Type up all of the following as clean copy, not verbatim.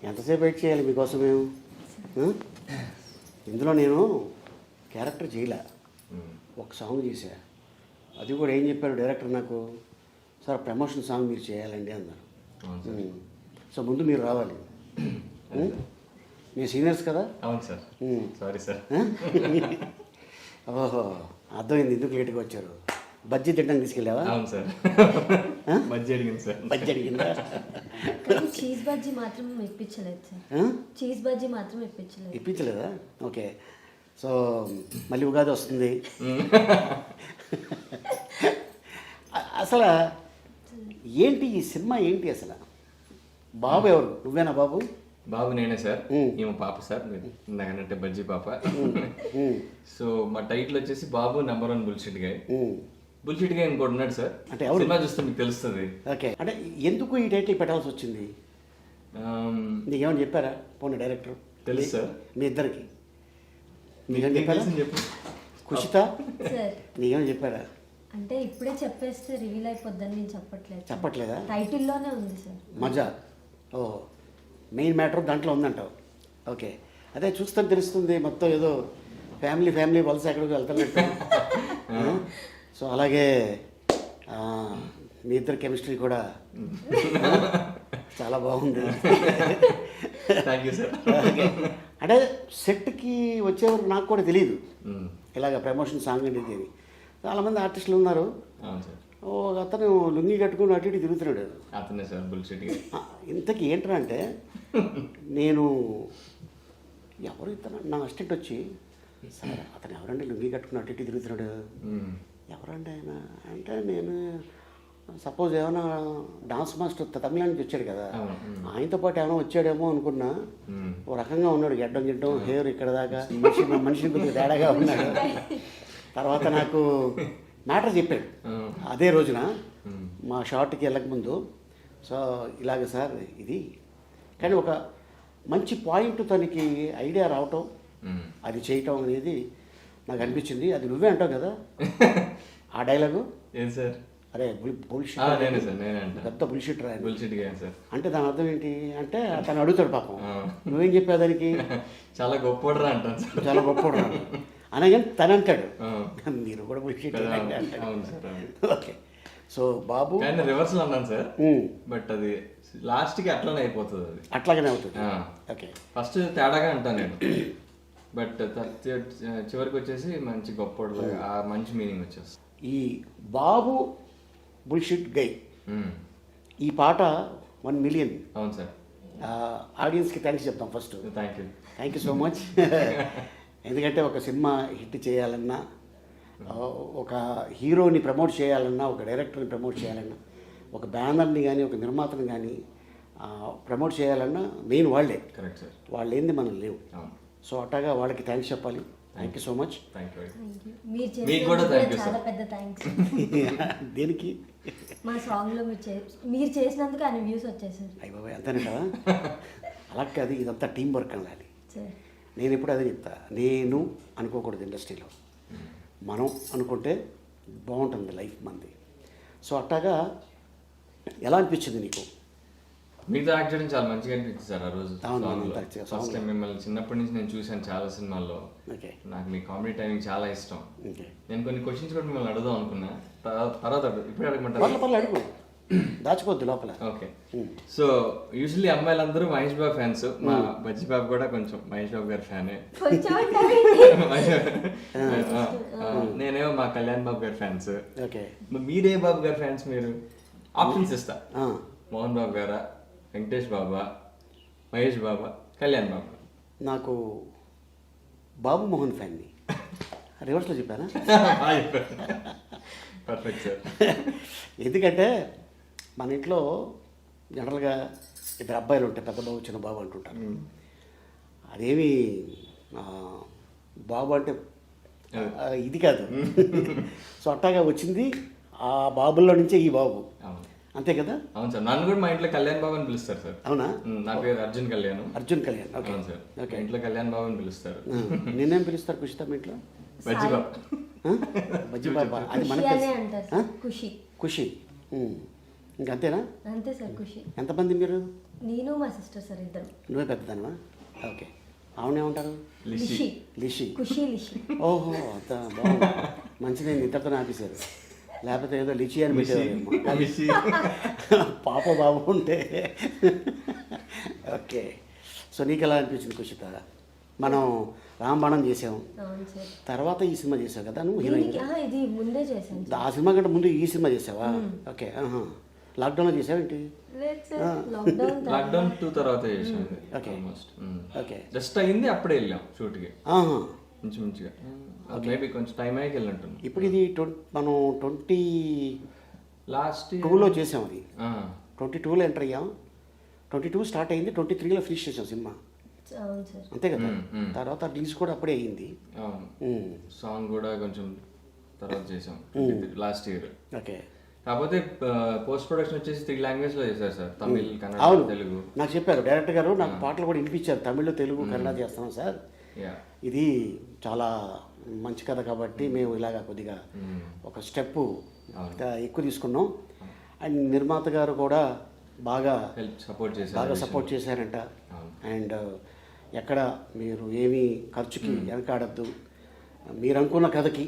ఎంతసేపు వెయిట్ చేయాలి మీకోసం మేము? ఇందులో నేను క్యారెక్టర్ చేయలే, ఒక సాంగ్ చేశా. అది కూడా ఏం చెప్పారు డైరెక్టర్ నాకు, సార్ ప్రమోషన్ సాంగ్ మీరు చేయాలండి అన్నారు. సో ముందు మీరు రావాలి, మీ సీనియర్స్ కదా. అవును సార్. Sorry sir. ఓహో, అర్థమైంది ఎందుకు లేట్గా వచ్చారు. బజ్జీ తిట్టడానికి తీసుకెళ్ళావా? అవును సార్. బజ్జీ అడిగింది సార్. బజ్జీ అడిగిందా? చీజ్ బజ్జీ మాత్రం ఇప్పించలేదు సార్. చీజ్ బజ్జీ మాత్రం ఇప్పించలేదు. ఇప్పించలేదా? ఓకే. సో మళ్ళీ ఉగాది వస్తుంది. అసలు ఏంటి ఈ సినిమా ఏంటి అసలు? బాబు ఎవరు? నువ్వేనా బాబు? బాబు నేనే సార్. ఈమె పాప సార్, నాకంటే బజ్జీ పాప. సో మా టైటిల్ వచ్చేసి బాబు #1 బుల్షిట్ గాయ్. బుల్షిట్ గాయ్ ఇంకోటి ఉన్నాడు సార్. అంటే సినిమా చూస్తే మీకు తెలుస్తుంది. ఓకే, అంటే ఎందుకు ఈ టైటిల్ పెట్టాల్సి వచ్చింది? నీకేమైనా చెప్పారా పోనీ డైరెక్టర్? తెలుసు సార్. మీ ఇద్దరికి నీకేం చెప్పారా? చెప్పు కుషిత, సార్ నీకేమైనా చెప్పారా? అంటే ఇప్పుడే చెప్పేస్తే రివీల్ అయిపోద్దని నేను చెప్పట్లేదా? టైటిల్లోనే ఉంది సార్. మజా. ఓ, మెయిన్ మ్యాటర్ దాంట్లో ఉందంటావు. ఓకే, అదే చూస్తే తెలుస్తుంది మొత్తం ఏదో ఫ్యామిలీ వలస ఎక్కడికి వెళ్తున్నట్టు. సో అలాగే మీ ఇద్దరు కెమిస్ట్రీ కూడా చాలా బాగుంది. Thank you sir. ఓకే, అంటే సెట్కి వచ్చేవారు నాకు కూడా తెలియదు ఇలాగ ప్రమోషన్ సాంగ్ అనేది అని. చాలామంది ఆర్టిస్టులు ఉన్నారు. అవును సార్. ఓ అతను లుంగి కట్టుకుని అటు ఇటు తిరుగుతున్నాడు. అతనే సార్ బుల్షిట్ గాయ్. ఇంతకీ ఏంట్రా అంటే, నేను ఎవరు ఇతను నా అసిస్టెంట్ వచ్చి, సార్ అతను ఎవరండి లుంగి కట్టుకుని అటు ఇటు తిరుగుతున్నాడు, ఎవరండి ఆయన అంటే, నేను సపోజ్ ఏమైనా డాన్స్ మాస్టర్ తమిళ నుంచి వచ్చాడు కదా, ఆయనతో పాటు ఏమైనా వచ్చాడేమో అనుకున్నా. ఓ రకంగా ఉన్నాడు, గిడ్డం హెయిర్ ఇక్కడ దాకా, మనిషిని కొద్దిగా తేడాగా ఉన్నాడు. తర్వాత నాకు మ్యాటర్ చెప్పాడు అదే రోజున మా షార్ట్కి వెళ్ళకముందు. సో ఇలాగ సార్ ఇది, కానీ ఒక మంచి పాయింట్ తనకి ఐడియా రావటం, అది చేయటం అనేది నాకు అనిపించింది. అది నువ్వే అంటావు కదా ఆ డైలాగు. ఏం సార్? అరే బుల్షిట్, పెద్ద బుల్షిట్ రా బుల్షిట్ గాయ్ సార్. అంటే దాని అర్థం ఏంటి అంటే, తను అడుగుతాడు పాపం, నువ్వేం చెప్పావు దానికి? చాలా గొప్పరా అంటాను సార్. చాలా గొప్పరా అనగానే తను అంటాడు, మీరు కూడా బుల్షిట్. ఓకే, సో బాబు రివర్స్ లో అన్నాను సార్. బట్ అది లాస్ట్ కి అట్లానే అయిపోతుంది, అది అట్లాగనే అవుతుంది. ఓకే, ఫస్ట్ తేడాగా అంటాను నేను, బట్ చివరికి వచ్చేసి మంచి గొప్ప ఆ మంచి మీనింగ్ వచ్చేస్తుంది. ఈ బాబు బుల్షిట్ గై ఈ పాట 1 మిలియన్. అవును సార్. ఆడియన్స్కి థ్యాంక్స్ చెప్తాం first. Thank you so much. ఎందుకంటే ఒక సినిమా హిట్ చేయాలన్నా, ఒక హీరోని ప్రమోట్ చేయాలన్నా, ఒక డైరెక్టర్ని ప్రమోట్ చేయాలన్నా, ఒక బ్యానర్ని కానీ ఒక నిర్మాతని కానీ ప్రమోట్ చేయాలన్నా మెయిన్ వాళ్ళే. Correct sir. వాళ్ళు ఏంది మనం లేవు. సో అట్టాగా వాళ్ళకి థ్యాంక్స్ చెప్పాలి. Thank you so much. చాలా పెద్ద థ్యాంక్స్. దేనికి? మా సాంగ్లో మీరు చేసినందుకు అన్ని వ్యూస్ వచ్చేసారు. అయ్య బాబాయ్, అంతేనే కదా. అలా కాదు, ఇదంతా టీం వర్క్ అనాలి. నేను ఎప్పుడు అదే చెప్తా, నేను అనుకోకూడదు ఇండస్ట్రీలో, మనం అనుకుంటే బాగుంటుంది లైఫ్ మంది. సో అట్టాగా ఎలా అనిపించింది నీకు? మీతో యాక్ట్ చేయడం చాలా మంచిగా అనిపించింది సార్ ఆ రోజు. ఫస్ట్ టైం మిమ్మల్ని చిన్నప్పటి నుంచి నేను చూశాను చాలా సినిమాల్లో. నాకు మీ కామెడీ టైమింగ్ చాలా ఇష్టం. నేను కొన్ని క్వశ్చన్స్ కూడా మిమ్మల్ని అడుగుదాం అనుకున్నా, తర్వాత ఇప్పుడు అడగమంటారు. అడుగు, దాచుకోవద్దు లోపల. ఓకే, సో యూజువల్లీ అమ్మాయిలందరూ మహేష్ బాబు ఫ్యాన్స్. మా బజ్జీ బాబు కూడా కొంచెం మహేష్ బాబు గారి ఫ్యానే. నేనేమో మా కళ్యాణ్ బాబు గారి ఫ్యాన్స్. మీరే బాబు గారి ఫ్యాన్స్? మీరు ఆప్షన్స్ ఇస్తా, మోహన్ బాబు గారా, వెంకటేష్ బాబా, మహేష్ బాబా, కళ్యాణ్ బాబా? నాకు బాబు మోహన్ ఫ్యాన్ని. రివర్స్లో చెప్పానా? Perfect sir. ఎందుకంటే మన ఇంట్లో జనరల్గా 2 అబ్బాయిలు ఉంటాయి, పెద్ద బాబు చిన్న బాబు అంటుంటారు. అదేమి బాబు అంటే ఇది కాదు. సో అట్టాగా వచ్చింది ఆ బాబుల్లో నుంచే ఈ బాబు, అంతే కదా? అవును సార్. నన్ను కూడా మా ఇంట్లో కళ్యాణ్ బాబు అని పిలుస్తారు సార్. అవునా? నా పేరు Arjun Kalyan. Okay sir. Okay, ఇంట్లో కళ్యాణ్ బాబు అని పిలుస్తారు. నేనేం పిలుస్తారు కుషిత మీ ఇంట్లో? బజ్జీ బాబు. బజ్జీ బాబా, అది మనకి ఖుషి. ఇంకంతేనా? అంతే సార్ ఖుషి. ఎంతమంది మీరు? నేను మా సిస్టర్ సార్ ఇద్దరు. నువ్వే పెద్దదానవా? ఓకే. ఆవిడేమంటారు? లిషి. లిషి. ఖుషి లిషి. ఓహో, అంత బాగుంది. మంచిదే, ఇద్దరితో ఆపేశారు. లేకపోతే ఏదో లిచి అని పెట్టేవారు. పాప బాబు ఉంటే. ఓకే. సో నీకు ఎలా అనిపించింది కుషిత? మనం రాంబాణం చేసాం, అవును సార్. తర్వాత ఈ సినిమా చేసావు కదా నువ్వు హీరోయిన్. ఇది ముందే చేశాను సార్. ఆ సినిమా కంటే ముందు ఈ సినిమా చేసావా? ఓకే. లాక్డౌన్లో చేసావేంటి? లేదు సార్, లాక్డౌన్ 2 తర్వాత చేసాం. ఓకే. ఓకే. జస్ట్ అయింది, అప్పుడే వెళ్ళాం షూట్కి ఆహా. మంచిగా. మేబీ కొంచెం టైం అయ్యాక వెళ్ళినట్టు. ఇప్పుడు ఇది మనం 22లో చేసాం. అది 22లో ఎంటర్ అయ్యాం. 22 స్టార్ట్ అయింది, 23లో ఫినిష్ చేసాం సినిమా. అవును సార్. అంతే కదా. తర్వాత రిలీజ్ కూడా అప్పుడే అయ్యింది. సాంగ్ కూడా కొంచెం తర్వాత చేసాం లాస్ట్ ఇయర్. ఓకే. కాకపోతే పోస్ట్ ప్రొడక్షన్ వచ్చేసి 3 లాంగ్వేజ్ లో చేశారు సార్, తమిళ్, కన్నడ, తెలుగు. నాకు చెప్పారు డైరెక్టర్ గారు, నాకు పాటలు కూడా వినిపించారు, తమిళ్, తెలుగు, కన్నడ చేస్తున్నాం సార్, ఇది చాలా మంచి కథ కాబట్టి మేము ఇలాగా కొద్దిగా ఒక స్టెప్ ఎక్కువ తీసుకున్నాం. అండ్ నిర్మాత గారు కూడా బాగా సపోర్ట్ చేశారంట. అండ్ ఎక్కడ మీరు ఏమీ ఖర్చుకి వెనకాడద్దు, మీరు అనుకున్న కథకి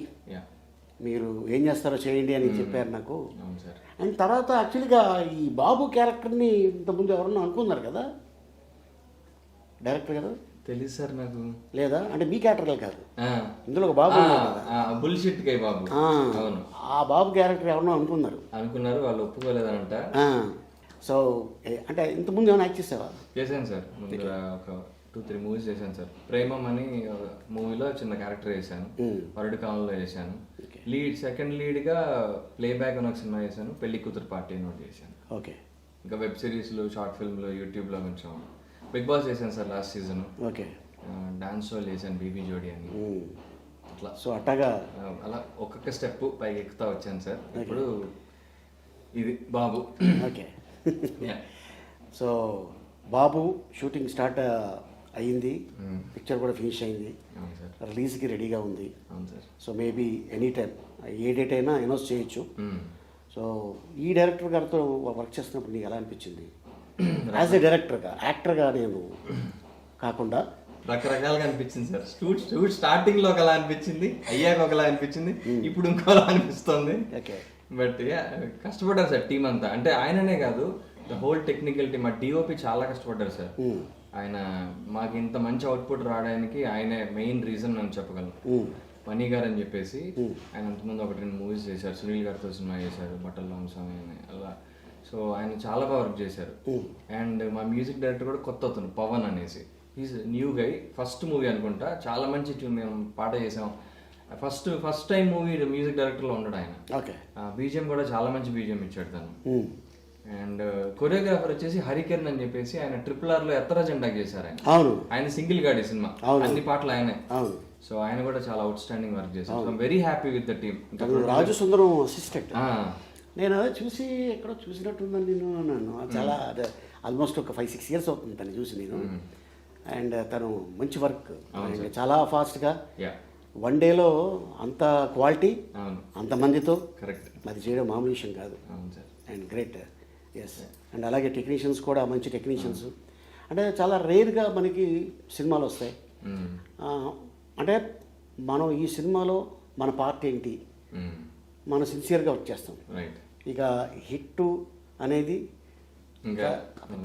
మీరు ఏం చేస్తారో చేయండి అని చెప్పారు నాకు. అండ్ తర్వాత యాక్చువల్గా ఈ బాబు క్యారెక్టర్ని ఇంతకుముందు ఎవరన్నా అనుకున్నారు కదా డైరెక్టర్ గారు? తెలుసు సార్ నాకు. లేదా అంటే మీ క్యారెక్టర్ కాదు, ఇందులో ఒక బాబు బుల్షిట్ గై బాబు. అవును, ఆ బాబు క్యారెక్టర్ ఎవరన్నా అనుకున్నారు, వాళ్ళు ఒప్పుకోలేదంట. సో అంటే ఇంతకుముందు ఏమైనా యాక్ట్ చేసావా? చేశాను సార్, ముందు ఒక 2-3 మూవీస్ చేశాను సార్. ప్రేమం అని మూవీలో చిన్న క్యారెక్టర్ చేశాను, వరడు కాలంలో చేశాను. సెకండ్ లీడ్గా ప్లేబ్యాక్ అని ఒక సినిమా చేశాను, పెళ్లి కూతురు పార్టీ అని ఒకటి చేశాను. ఓకే. ఇంకా వెబ్ సిరీస్లు, షార్ట్ ఫిల్మ్లు, యూట్యూబ్లో కొంచెం. బిగ్ బాస్ చేశాను sir last season. Okay. Dance షోలు చేశాను, బీబీ జోడి అని. అట్లా సో అట్టగా అలా ఒక్కొక్క స్టెప్ పైకి ఎక్కుతా వచ్చాను సార్. ఇప్పుడు ఇది బాబు. ఓకే. సో బాబు షూటింగ్ స్టార్ట్ అయ్యింది, పిక్చర్ కూడా ఫినిష్ అయింది, రిలీజ్కి రెడీగా ఉంది. సో మేబీ ఎనీ టైం ఏ డేట్ అయినా అనౌన్స్ చేయొచ్చు. సో ఈ డైరెక్టర్ గారితో వర్క్ చేస్తున్నప్పుడు నీకు ఎలా అనిపించింది? యాజ్ ఎ డైరెక్టర్గా, యాక్టర్గా నేను కాకుండా రకరకాలుగా అనిపించింది సార్. షూట్ స్టార్టింగ్ లో ఒకలా అనిపించింది, అయ్యాక ఒకలా అనిపించింది, ఇప్పుడు ఇంకోలా అనిపిస్తుంది. బట్ కష్టపడ్డారు సార్ టీం అంతా. అంటే ఆయననే కాదు, ద హోల్ టెక్నికల్ టీమ్, ఆ డిఓపి చాలా కష్టపడ్డారు సార్. ఆయన మాకు ఇంత మంచి అవుట్పుట్ రావడానికి ఆయనే మెయిన్ రీజన్ అని చెప్పగలను. మనీ గారు అని చెప్పేసి ఆయన అంతకుముందు 1-2 మూవీస్ చేశారు, సునీల్ గారితో సినిమా చేశారు, బట్టల రామస్వామి అని అలా. సో ఆయన చాలా బాగా వర్క్ చేశారు. అండ్ మా మ్యూజిక్ డైరెక్టర్ కూడా కొత్త అతను, పవన్ అనేసి, is new guy. First movie అనుకుంటా, చాలా మంచి ట్యూన్ మేము పాట చేసాం. ఫస్ట్ టైం మూవీ మ్యూజిక్ డైరెక్టర్లో ఉన్నాడు ఆయన. బీజిఎం కూడా చాలా మంచి బీజిఎం ఇచ్చాడు తను. అండ్ కొరియోగ్రాఫర్ వచ్చేసి హరికిరణ్ అని చెప్పేసి, ఆయన RRR లో ఎత్తర జెండా చేశారు ఆయన. ఆయన సింగిల్ గాడి సినిమా, అన్ని పాటలు ఆయనే. సో ఆయన కూడా చాలా అవుట్ స్టాండింగ్ వర్క్ చేశారు. So very happy with the team. Raju Sundaram assistant నేను చూసి ఎక్కడో చూసినట్టుందని నేను అన్నాను. చాలా ఆల్మోస్ట్ ఒక 5-6 ఇయర్స్ అవుతుంది తను చూసి నేను. అండ్ తను మంచి వర్క్, చాలా ఫాస్ట్గా, 1 డేలో అంత క్వాలిటీ, అంతమందితో అది చేయడం మామూలు విషయం కాదు. And great. ఎస్. అండ్ అలాగే టెక్నీషియన్స్ కూడా మంచి టెక్నీషియన్స్. అంటే చాలా రేర్గా మనకి సినిమాలు వస్తాయి. అంటే మనం ఈ సినిమాలో మన పార్ట్ ఏంటి, మనం సిన్సియర్గా వర్క్ చేస్తాం. ఇక హిట్ అనేది ఇంకా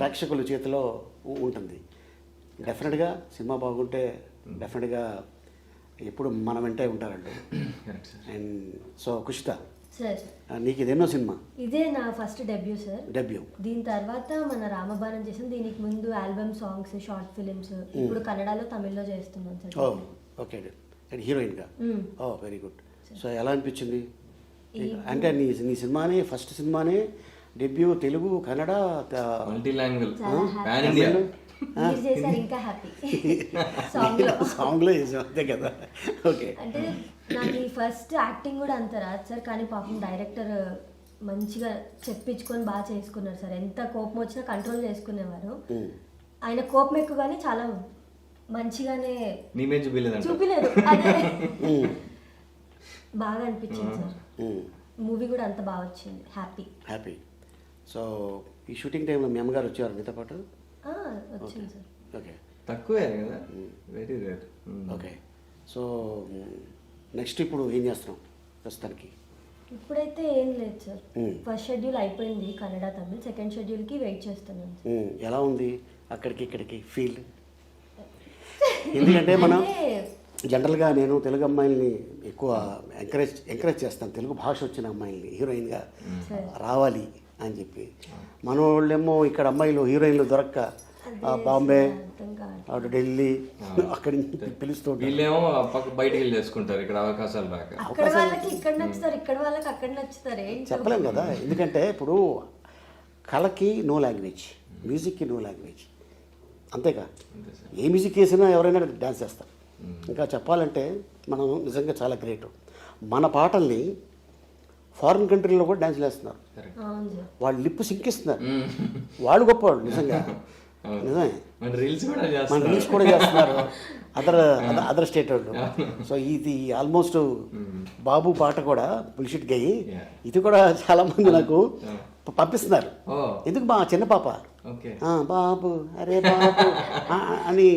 ప్రేక్షకుల చేతిలో ఉంటుంది. డెఫినెట్గా సినిమా బాగుంటే డెఫినెట్గా ఎప్పుడు మన వెంటే ఉంటారండి. అండ్ సో కుషిత, నీకు ఇదేనో సినిమా? ఇదే నా ఫస్ట్ డెబ్యూ సార్. డెబ్యూ. దీని తర్వాత మన రామబాణం చేసాం. దీనికి ముందు ఆల్బమ్ సాంగ్స్, షార్ట్ ఫిలిమ్స్, ఇప్పుడు కన్నడలో, తమిళ్లో చేస్తున్నాం సార్. ఓకే. అండ్ హీరోయిన్గా. Very good. సో ఎలా అనిపించింది? అంటే నీ సినిమానే, ఫస్ట్ సినిమానే debut, Telugu, Kannada, multi language, ఇంకా హ్యాపీ. సాంగ్లో చేసాం అంతే కదా. ఓకే. అంటే నాకు ఈ ఫస్ట్ యాక్టింగ్ కూడా అంత రాదు సార్, కానీ పాపం డైరెక్టర్ మంచిగా చెప్పించుకొని బాగా చేసుకున్నారు సార్. ఎంత కోపం వచ్చినా కంట్రోల్ చేసుకునేవారు. ఆయన కోపం ఎక్కువగానే చాలా మంచిగానే చూపిలేదు. అదే బాగా అనిపించింది సార్. మూవీ కూడా అంత బాగా వచ్చింది. హ్యాపీ. సో ఈ షూటింగ్ టైంలో మీ అమ్మగారు వచ్చేవారు మీతో పాటు? వచ్చింది సార్. ఓకే తక్కువే కదా, very rare. Okay. So next ఇప్పుడు ఏం చేస్తున్నాం ప్రస్తుతానికి? ఇప్పుడైతే ఏం లేదు సార్. ఫస్ట్ షెడ్యూల్ అయిపోయింది కన్నడ తమిళ్, సెకండ్ షెడ్యూల్కి వెయిట్ చేస్తున్నాను సార్. ఎలా ఉంది అక్కడికి ఇక్కడికి ఫీల్? ఎందుకంటే మనం జనరల్గా నేను తెలుగు అమ్మాయిల్ని ఎక్కువ ఎంకరేజ్ చేస్తాను, తెలుగు భాష వచ్చిన అమ్మాయిల్ని హీరోయిన్గా రావాలి అని చెప్పి. మన వాళ్ళేమో ఇక్కడ అమ్మాయిలు హీరోయిన్లు దొరక్క బాంబే, అటు ఢిల్లీ అక్కడి నుంచి పిలుస్తూ వీళ్ళేమో బయటికి వెళ్ళి చేసుకుంటారు ఇక్కడ అవకాశాలు రాక. అక్కడ వాళ్ళకి ఇక్కడ నచ్చుతారు, ఇక్కడ వాళ్ళకి అక్కడ నచ్చుతారు, చెప్పలేం కదా. ఎందుకంటే ఇప్పుడు కళకి నో లాంగ్వేజ్, మ్యూజిక్కి నో లాంగ్వేజ్, అంతేగా. ఏ మ్యూజిక్ వేసినా ఎవరైనా డ్యాన్స్ చేస్తారు. ఇంకా చెప్పాలంటే మనం నిజంగా చాలా గ్రేట్. మన పాటల్ని ఫారిన్ కంట్రీలో కూడా డ్యాన్స్లు వేస్తున్నారు, వాళ్ళు లిప్పు సింకిస్తున్నారు, వాళ్ళు గొప్పవాళ్ళు నిజంగా. నిజమే, మన రీల్స్ కూడా చేస్తున్నారు అదర్ స్టేట్ వాళ్ళు. సో ఇది ఆల్మోస్ట్ బాబు పాట కూడా బుల్షిట్ గయ్యి, ఇది కూడా చాలా మంది నాకు పంపిస్తున్నారు. ఎందుకు మా చిన్న పాప బాబు అరే బాబు అని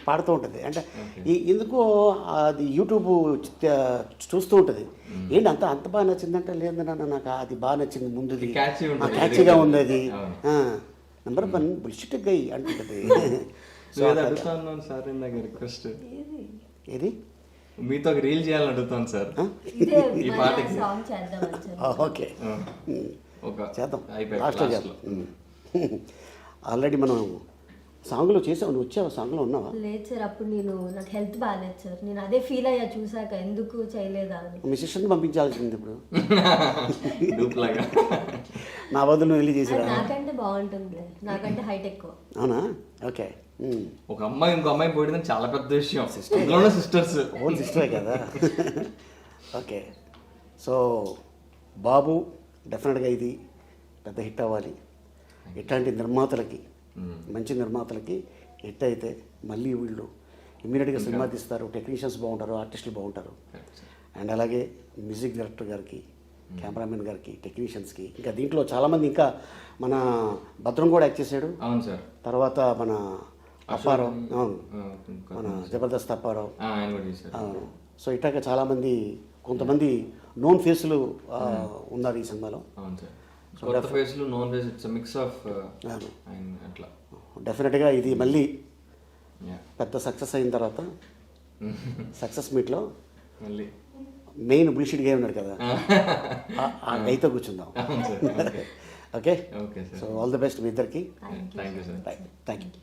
పాడుతూ ఉంటుంది. అంటే ఎందుకో అది యూట్యూబ్ చూస్తూ ఉంటుంది. ఏంటి అంత బాగా నచ్చిందంటే, లేదు నాన్న నాకు అది బాగా నచ్చింది, ముందుది క్యాచీగా ఉంది, అది నెంబర్ 1 బుల్షిట్ గై అంటుంటుంది. ఏది మీతో ఒక రీల్ చేయాలని అడుగుతాను సార్ ఈ పాటకి. ఓకే చేద్దాం, లాస్ట్లో చేద్దాం. ఆల్రెడీ మనం సాంగ్లో చేసావు, నువ్వు వచ్చావు సాంగ్లో ఉన్నావా? లేదు సార్, అప్పుడు నాకు హెల్త్ బాగాలేదు సార్, నేను అదే ఫీల్ అయ్యా చూసాక, ఎందుకు చేయలేదా అని. మీ సిస్టర్ని పంపించాల్సింది ఇప్పుడు నా బదులు నువ్వు వెళ్ళి చేసి. నాకంటే బాగుంటుంది, నాకంటే హైట్ ఎక్కువ. అవునా? ఓకే. ఒక అమ్మాయి ఇంకో అమ్మాయి పోయడం చాలా పెద్ద విషయం, సిస్టర్స్ ఓన్ సిస్టరే కదా. ఓకే. సో బాబు డెఫినెట్గా ఇది పెద్ద హిట్ అవ్వాలి. ఇట్లాంటి నిర్మాతలకి, మంచి నిర్మాతలకి హిట్ అయితే మళ్ళీ వీళ్ళు ఇమ్మీడియట్గా సినిమా తీస్తారు, టెక్నీషియన్స్ బాగుంటారు, ఆర్టిస్టులు బాగుంటారు. అండ్ అలాగే మ్యూజిక్ డైరెక్టర్ గారికి, కెమెరామెన్ గారికి, టెక్నీషియన్స్కి, ఇంకా దీంట్లో చాలామంది, ఇంకా మన భద్రం కూడా యాక్ట్ చేశాడు. అవును సార్. తర్వాత మన అప్పారావు, అవును, మన జబర్దస్త్ అప్పారావు. అవును. సో ఇట్లాగా చాలామంది, కొంతమంది నోన్ ఫేస్లు ఉన్నారు ఈ సినిమాలో. అవును సార్. కొత్త ఫేస్లు, known face, it's mix of అట్లా. డెఫినెట్గా ఇది మళ్ళీ పెద్ద సక్సెస్ అయిన తర్వాత సక్సెస్ మీట్లో మళ్ళీ మెయిన్ బుల్షిట్ గా ఉన్నాడు కదా, ఆ గైతో కూర్చుందాం. Okay. So all the best మీ ఇద్దరికి. Thank you sir. Thank you.